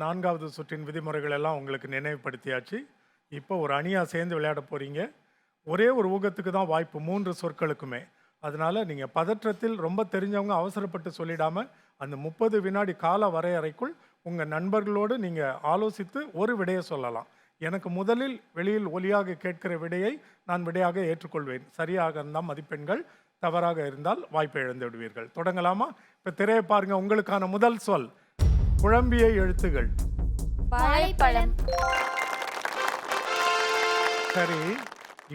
4வது சுற்றின் விதிமுறைகள் எல்லாம் உங்களுக்கு நினைவுபடுத்தியாச்சு. இப்போ ஒரு அணியாக சேர்ந்து விளையாட போகிறீங்க. ஒரே ஒரு ஊகத்துக்கு தான் வாய்ப்பு 3 சொற்களுக்குமே. அதனால் நீங்கள் பதற்றத்தில் ரொம்ப தெரிஞ்சவங்க அவசரப்பட்டு சொல்லிடாமல் அந்த 30 வினாடி கால வரையறைக்குள் உங்கள் நண்பர்களோடு நீங்கள் ஆலோசித்து ஒரு விடையை சொல்லலாம். எனக்கு முதலில் வெளியில் ஒலியாக கேட்கிற விடையை நான் விடையாக ஏற்றுக்கொள்வேன். சரியாக இருந்தால் மதிப்பெண்கள், தவறாக இருந்தால் வாய்ப்பை இழந்து விடுவீர்கள். தொடங்கலாமா? இப்போ திரையை பாருங்க. உங்களுக்கான முதல் சொல் குழம்பிய எழுத்துகள். வாழைப்பழம். சரி,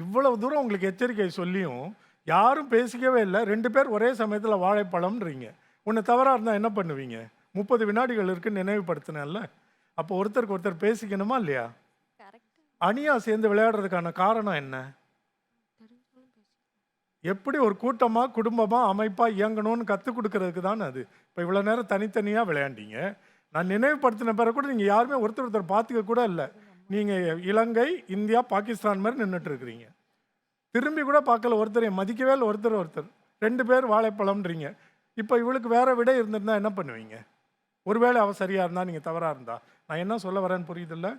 இவ்வளவு தூரம் உங்களுக்கு எச்சரிக்கை சொல்லியும் யாரும் பேசிக்கவே இல்லை. 2 பேர் ஒரே சமயத்தில் வாழைப்பழம்ன்றீங்க. ஒன்று தவறாக இருந்தால் என்ன பண்ணுவீங்க? 30 வினாடிகள் இருக்குன்னு நினைவுபடுத்தினேன்ல. அப்போ ஒருத்தருக்கு ஒருத்தர் பேசிக்கணுமா இல்லையா? அணியாக சேர்ந்து விளையாடுறதுக்கான காரணம் என்ன? எப்படி ஒரு கூட்டமாக குடும்பமாக அமைப்பாக இயங்கணும்னு கற்றுக் கொடுக்கறதுக்கு தானே அது. இப்போ இவ்வளோ நேரம் தனித்தனியாக விளையாண்டீங்க. நான் நினைவுபடுத்தின பிறகு கூட நீங்கள் யாருமே ஒருத்தர் பார்த்துக்க கூட இல்லை. நீங்கள் இலங்கை, இந்தியா, பாகிஸ்தான் மாதிரி நின்றுட்டு இருக்கிறீங்க. திரும்பி கூட பார்க்கல, ஒருத்தரை மதிக்கவே இல்லை. ஒருத்தர் 2 பேர் வாழைப்பழம்ன்றீங்க. இப்போ இவளுக்கு வேற விட இருந்திருந்தா என்ன பண்ணுவீங்க? ஒருவேளை அவள் சரியாக இருந்தால் நீங்கள் தவறாக இருந்தா நான் என்ன சொல்ல வரேன்னு புரியுதில்ல?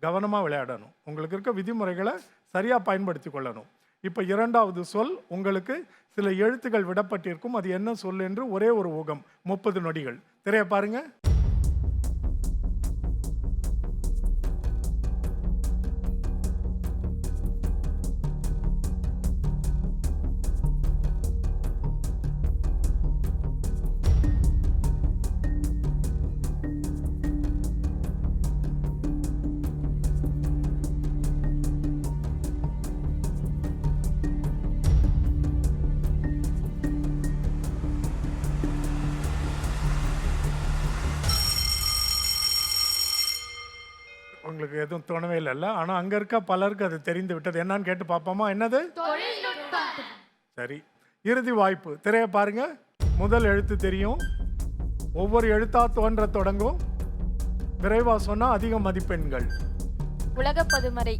கவனமாக விளையாடணும். உங்களுக்கு இருக்க விதிமுறைகளை சரியாக பயன்படுத்தி கொள்ளணும். இப்போ 2வது சொல் உங்களுக்கு சில எழுத்துக்கள் விடப்பட்டிருக்கும். அது என்ன சொல் என்று ஒரே ஒரு ஊகம். 30 நொடிகள். திரையை பாருங்க. உங்களுக்கு எதுவும் தோணவே இல்லைல்ல. ஆனால் அங்கே இருக்க பலருக்கு அது தெரிந்து விட்டது. என்னன்னு கேட்டு பார்ப்போமா? என்னது? சரி, இறுதி வாய்ப்பு. திரையை பாருங்க. முதல் எழுத்து தெரியும். ஒவ்வொரு எழுத்தா தோன்ற தொடங்கும். விரைவா சொன்னா அதிக மதிப்பெண்கள். உலக பொதுமறை.